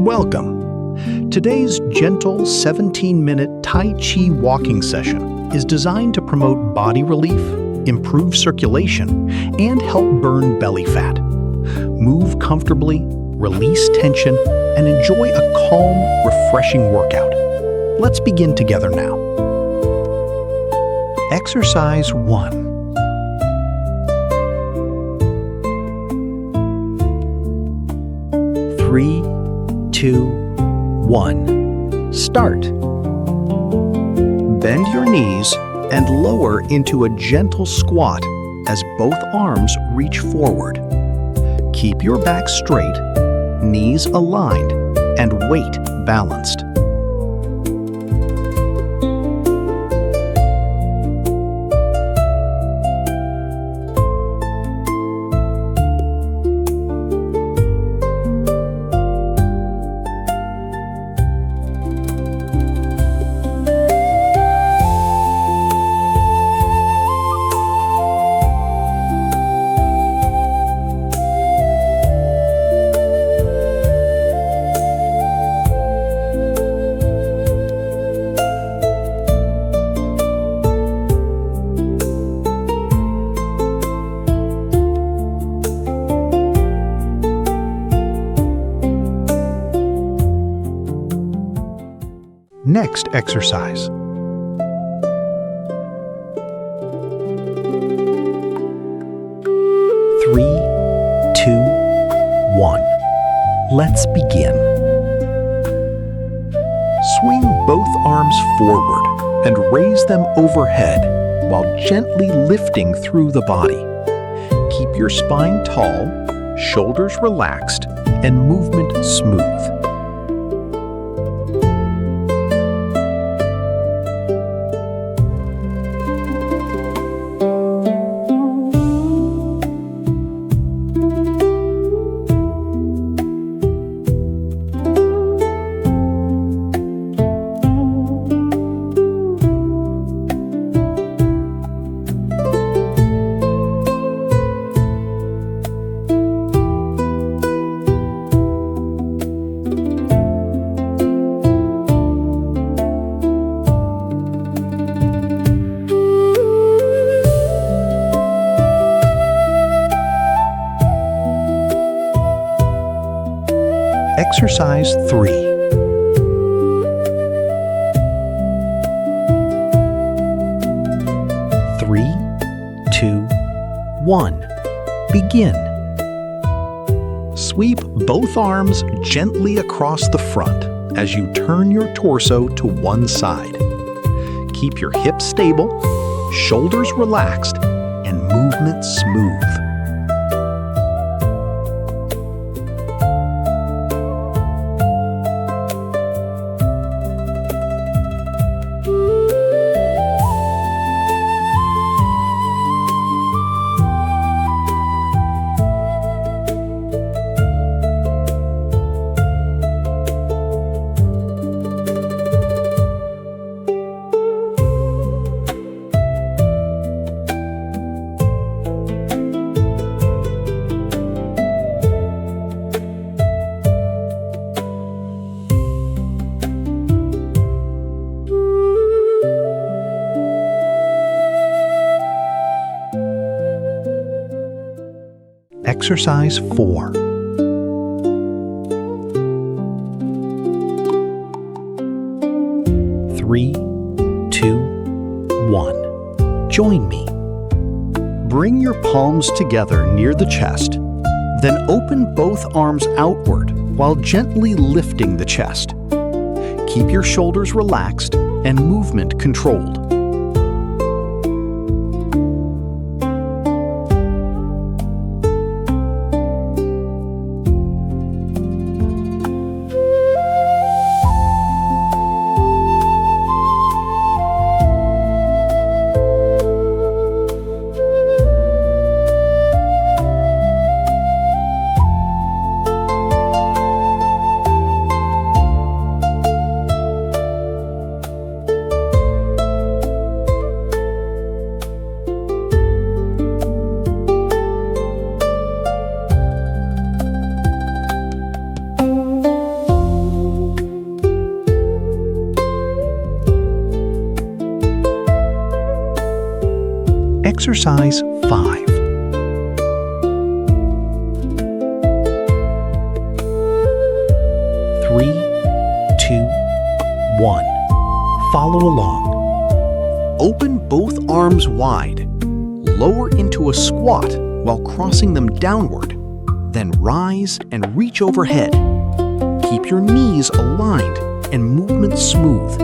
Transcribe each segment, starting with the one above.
Welcome. Today's gentle 17-minute Tai Chi Walking session is designed to promote body relief, improve circulation, and help burn belly fat. Move comfortably, release tension, and enjoy a calm, refreshing workout. Let's begin together now. Exercise 1. Three, 2, 1. Start. Bend your knees and lower into a gentle squat as both arms reach forward. Keep your back straight, knees aligned, and weight balanced. Next exercise. 3, 2, 1. Let's begin. Swing both arms forward and raise them overhead while gently lifting through the body. Keep your spine tall, shoulders relaxed, and movement smooth. Exercise 3. 3, 2, 1. Begin. Sweep both arms gently across the front as you turn your torso to one side. Keep your hips stable, shoulders relaxed, and movement smooth. Exercise 4. 3, 2, 1. Join me. Bring your palms together near the chest, then open both arms outward while gently lifting the chest. Keep your shoulders relaxed and movement controlled. Exercise 5. 3, 2, 1. Follow along. Open both arms wide. Lower into a squat while crossing them downward. Then rise and reach overhead. Keep your knees aligned and movement smooth.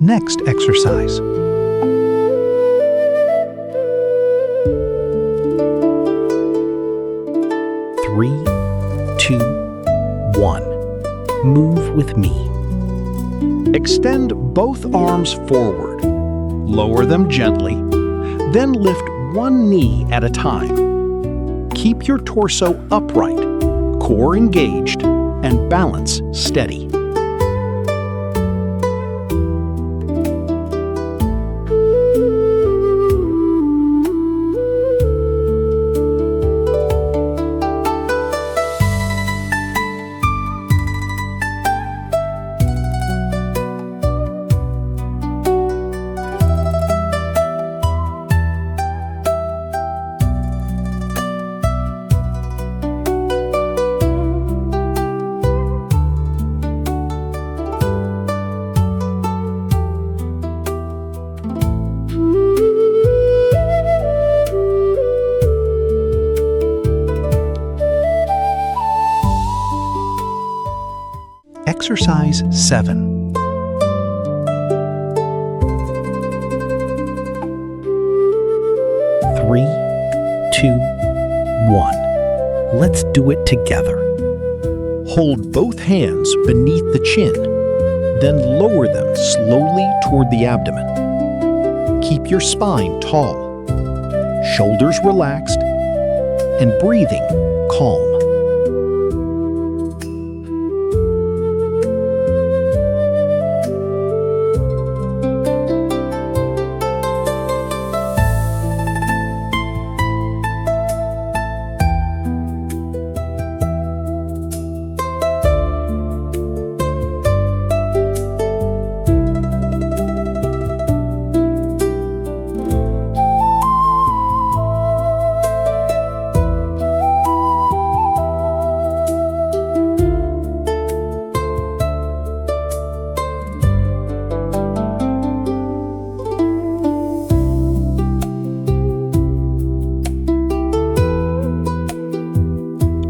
Next exercise. 3, 2, 1. Move with me. Extend both arms forward. Lower them gently. Then lift one knee at a time. Keep your torso upright, core engaged, and balance steady. Exercise 7. 3, 2, 1. Let's do it together. Hold both hands beneath the chin, then lower them slowly toward the abdomen. Keep your spine tall, shoulders relaxed, and breathing calm.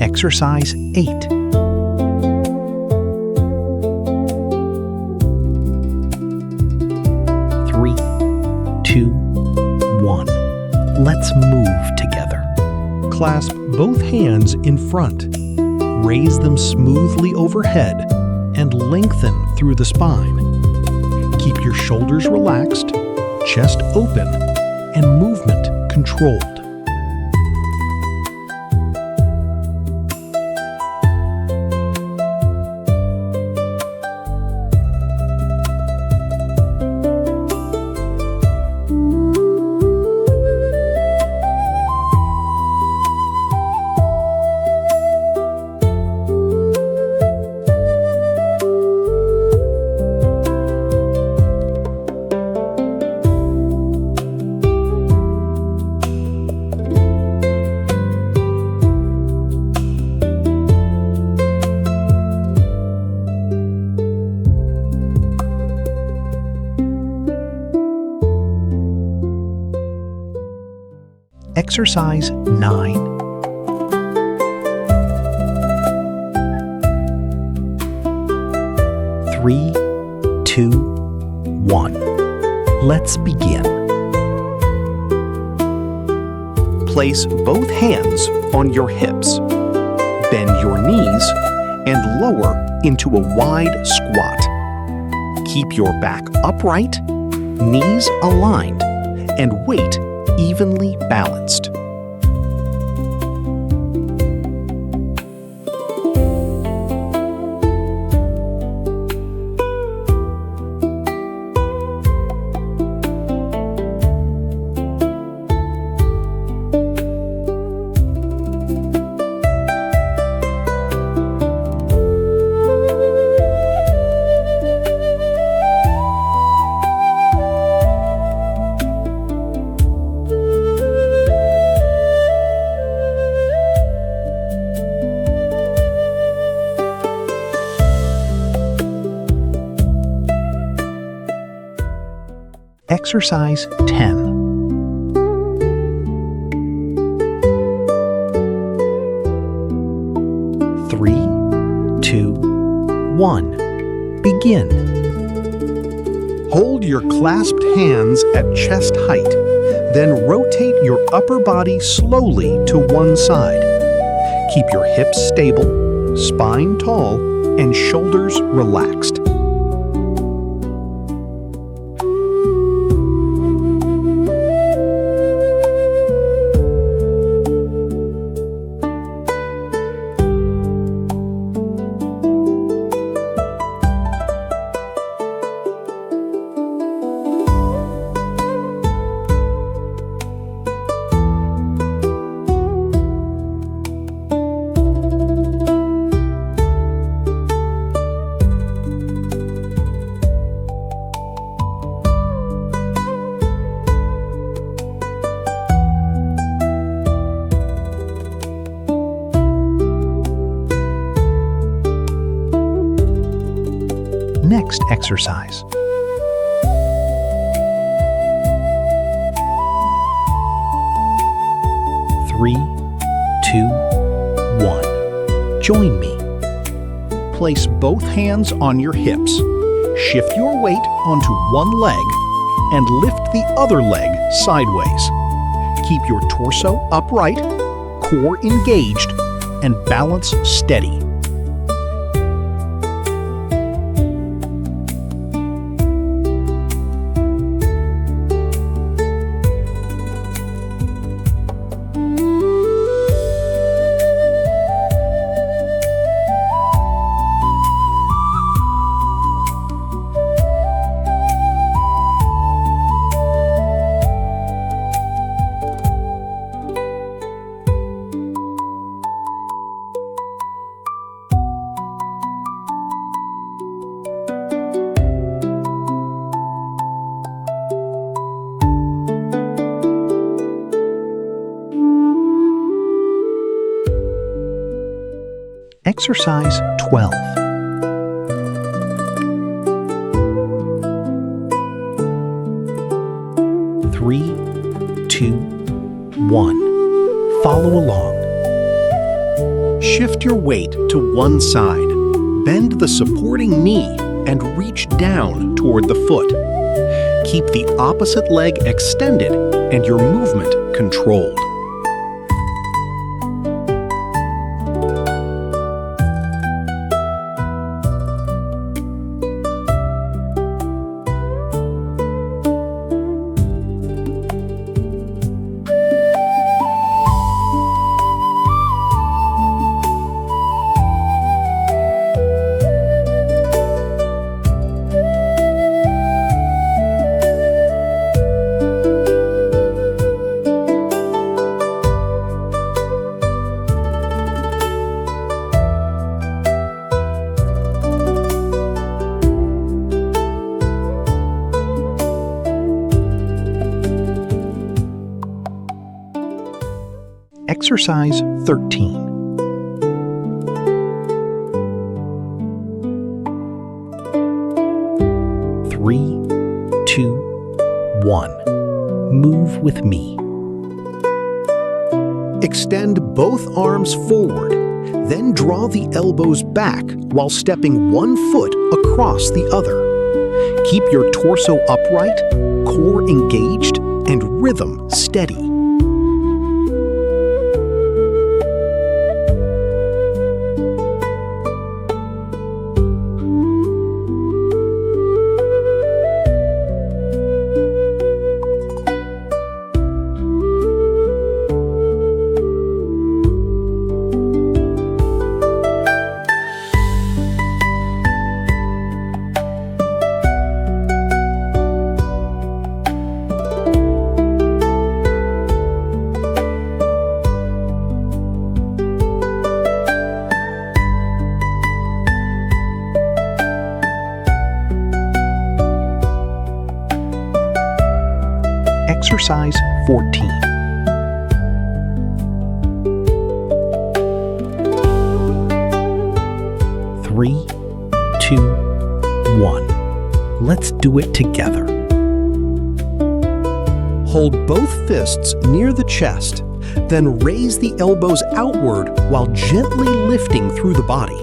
Exercise 8. 3, 2, 1. Let's move together. Clasp both hands in front. Raise them smoothly overhead and lengthen through the spine. Keep your shoulders relaxed, chest open, and movement controlled. Exercise 9. 3, 2, 1. Let's begin. Place both hands on your hips. Bend your knees and lower into a wide squat. Keep your back upright, knees aligned, and weight evenly balanced. Exercise 10. Three, two, one. Begin. Hold your clasped hands at chest height, then rotate your upper body slowly to one side. Keep your hips stable, spine tall, and shoulders relaxed. Next exercise. Three, two, one. Join me. Place both hands on your hips. Shift your weight onto one leg and lift the other leg sideways. Keep your torso upright, core engaged, and balance steady. Exercise 12. Three, two, one. Follow along. Shift your weight to one side. Bend the supporting knee and reach down toward the foot. Keep the opposite leg extended and your movement controlled. Exercise 13. Three, two, one. Move with me. Extend both arms forward, then draw the elbows back while stepping one foot across the other. Keep your torso upright, core engaged, and rhythm steady. Exercise 14. Three, two, one. Let's do it together. Hold both fists near the chest, then raise the elbows outward while gently lifting through the body.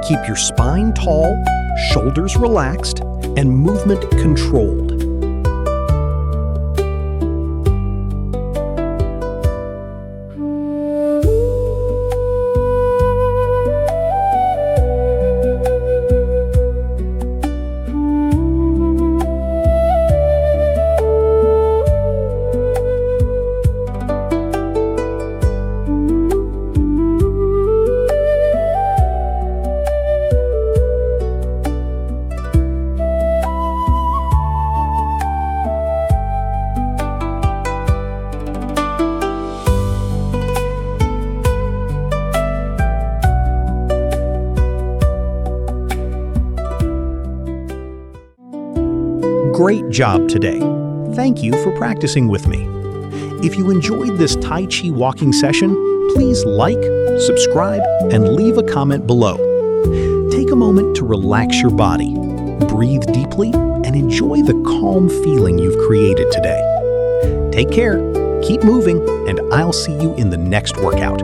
Keep your spine tall, shoulders relaxed, and movement controlled. Great job today. Thank you for practicing with me. If you enjoyed this Tai Chi walking session, please like, subscribe, and leave a comment below. Take a moment to relax your body, breathe deeply, and enjoy the calm feeling you've created today. Take care, keep moving, and I'll see you in the next workout.